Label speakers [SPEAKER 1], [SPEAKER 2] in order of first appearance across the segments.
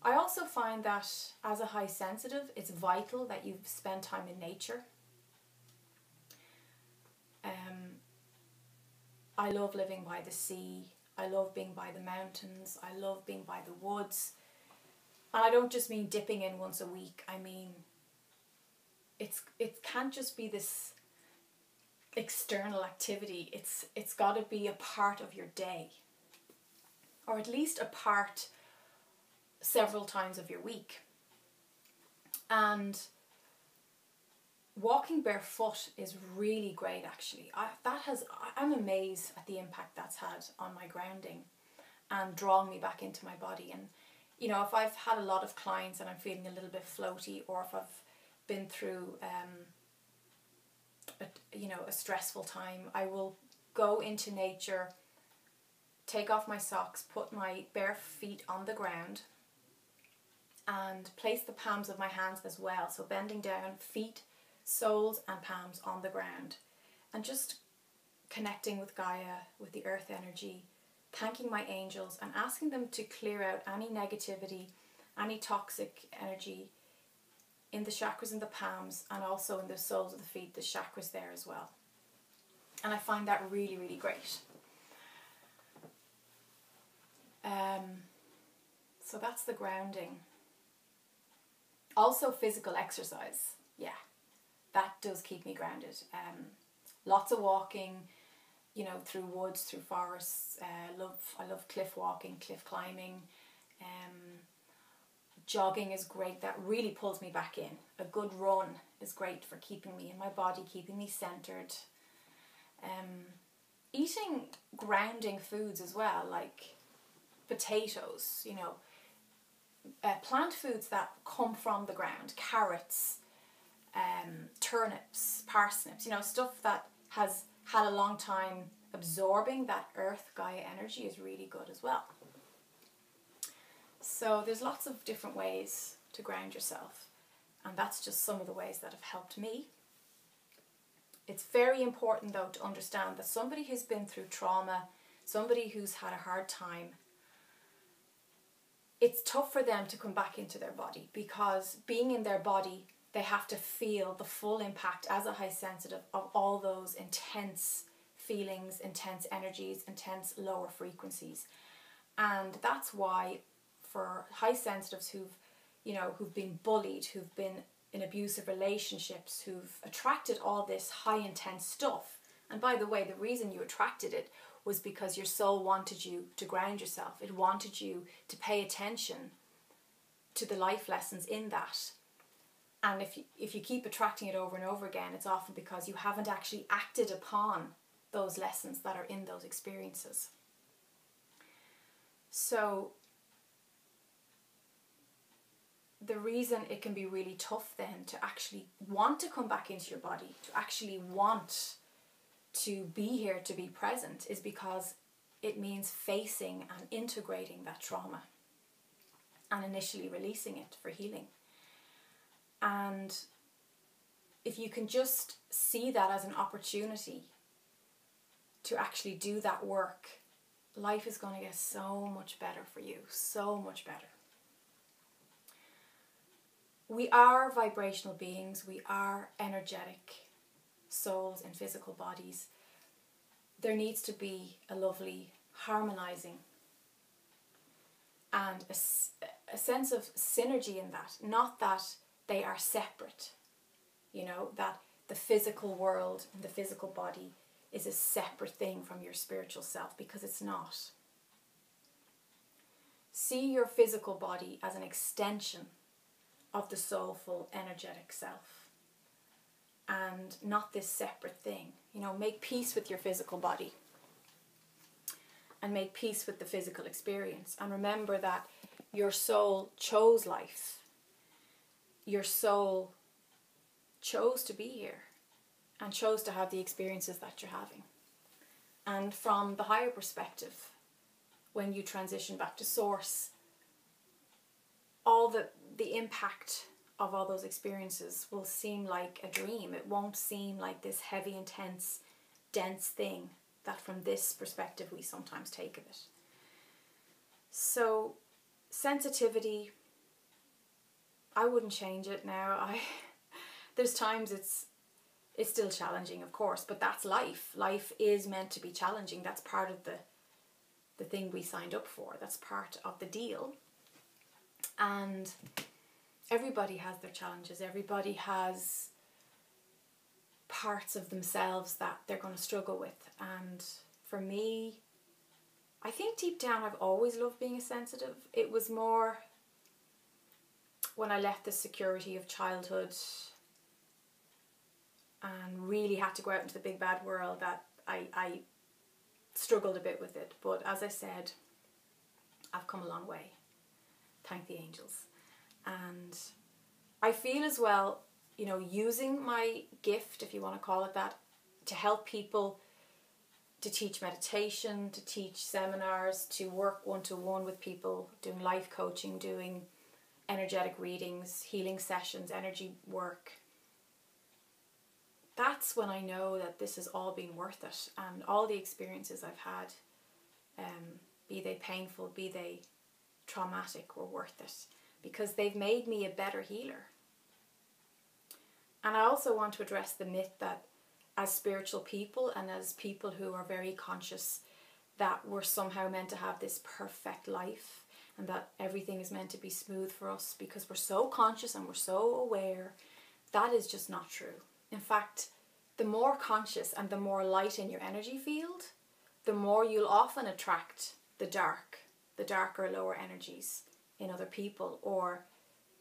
[SPEAKER 1] I also find that as a high sensitive, it's vital that you spend time in nature. I love living by the sea. I love being by the mountains. I love being by the woods. And I don't just mean dipping in once a week. I mean, it can't just be this external activity. It's got to be a part of your day, or at least a part several times of your week. And walking barefoot is really great, actually. I'm amazed at the impact that's had on my grounding and drawing me back into my body. And you know, if I've had a lot of clients and I'm feeling a little bit floaty, or if I've been through a stressful time, I will go into nature, take off my socks, put my bare feet on the ground, and place the palms of my hands as well. So bending down, feet, soles and palms on the ground, and just connecting with Gaia, with the earth energy, thanking my angels and asking them to clear out any negativity, any toxic energy in the chakras in the palms, and also in the soles of the feet, the chakras there as well. And I find that really, really great. So that's the grounding. Also physical exercise. Yeah, that does keep me grounded. Lots of walking, you know, through woods, through forests. I love cliff walking, cliff climbing. Jogging is great. That really pulls me back in. A good run is great for keeping me in my body, keeping me centered. Eating grounding foods as well, like potatoes, you know, plant foods that come from the ground, carrots, turnips, parsnips, you know, stuff that has had a long time absorbing that earth Gaia energy is really good as well. So there's lots of different ways to ground yourself, and that's just some of the ways that have helped me. It's very important though to understand that somebody who's been through trauma, somebody who's had a hard time, it's tough for them to come back into their body, because being in their body, they have to feel the full impact as a high sensitive of all those intense feelings, intense energies, intense lower frequencies. And that's why for high sensitives who've been bullied, who've been in abusive relationships, who've attracted all this high intense stuff. And by the way, the reason you attracted it was because your soul wanted you to ground yourself. It wanted you to pay attention to the life lessons in that. And if you keep attracting it over and over again, it's often because you haven't actually acted upon those lessons that are in those experiences. So the reason it can be really tough then to actually want to come back into your body, to actually want to be here, to be present, is because it means facing and integrating that trauma and initially releasing it for healing. And if you can just see that as an opportunity to actually do that work, life is going to get so much better for you, so much better. We are vibrational beings. We are energetic souls in physical bodies. There needs to be a lovely harmonizing and a sense of synergy in that. Not that they are separate, you know, that the physical world and the physical body is a separate thing from your spiritual self, because it's not. See your physical body as an extension of the soulful, energetic self, and not this separate thing. You know, make peace with your physical body and make peace with the physical experience, and remember that your soul chose life. Your soul chose to be here and chose to have the experiences that you're having. And from the higher perspective, when you transition back to source, all the impact of all those experiences will seem like a dream. It won't seem like this heavy, intense, dense thing that from this perspective we sometimes take of it. So sensitivity, I wouldn't change it now. There's times it's still challenging, of course, but that's life. Life is meant to be challenging. That's part of the thing we signed up for. That's part of the deal. And everybody has their challenges. Everybody has parts of themselves that they're going to struggle with. And for me, I think deep down I've always loved being a sensitive. It was more when I left the security of childhood and really had to go out into the big bad world that I struggled a bit with it. But as I said, I've come a long way. Thank the angels. And I feel as well, you know, using my gift, if you want to call it that, to help people, to teach meditation, to teach seminars, to work one-to-one with people, doing life coaching, doing energetic readings, healing sessions, energy work. That's when I know that this has all been worth it, and all the experiences I've had, be they painful, be they traumatic, were worth it, because they've made me a better healer. And I also want to address the myth that as spiritual people and as people who are very conscious that we're somehow meant to have this perfect life and that everything is meant to be smooth for us because we're so conscious and we're so aware. That is just not true. In fact, the more conscious and the more light in your energy field, the more you'll often attract the darker, lower energies in other people, or,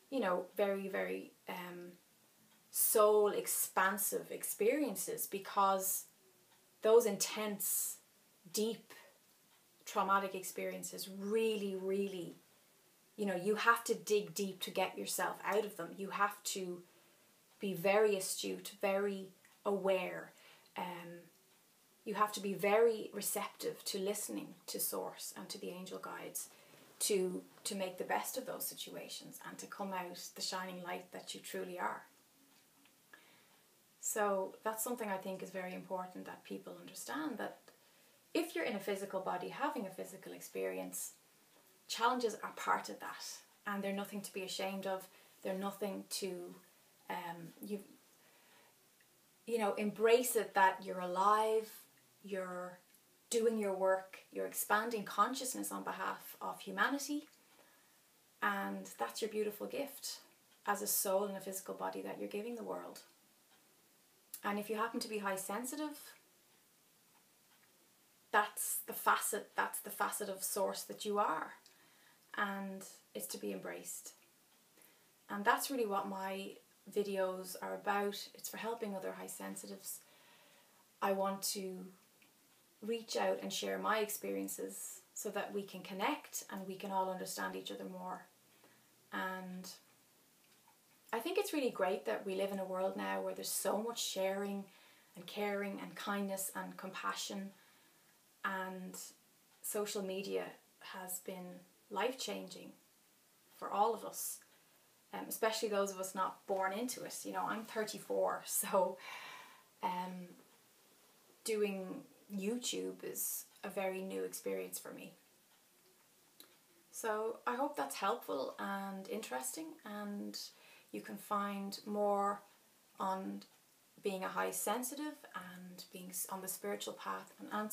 [SPEAKER 1] you know, very, very soul expansive experiences, because those intense, deep, traumatic experiences really, really, you know, you have to dig deep to get yourself out of them. You have to be very astute, very aware. You have to be very receptive to listening to Source and to the angel guides to make the best of those situations and to come out the shining light that you truly are. So that's something I think is very important that people understand, that if you're in a physical body having a physical experience, challenges are part of that, and they're nothing to be ashamed of. They're nothing to you know, embrace it that you're alive, you're doing your work, you're expanding consciousness on behalf of humanity, and that's your beautiful gift as a soul in a physical body that you're giving the world. And if you happen to be high sensitive, that's the facet of Source that you are, and it's to be embraced. And that's really what my videos are about. It's for helping other high sensitives. I want to reach out and share my experiences so that we can connect and we can all understand each other more. And I think it's really great that we live in a world now where there's so much sharing and caring and kindness and compassion, and social media has been life-changing for all of us. Especially those of us not born into it. You know, I'm 34, so doing YouTube is a very new experience for me. So I hope that's helpful and interesting, and you can find more on being a high sensitive and being on the spiritual path and answer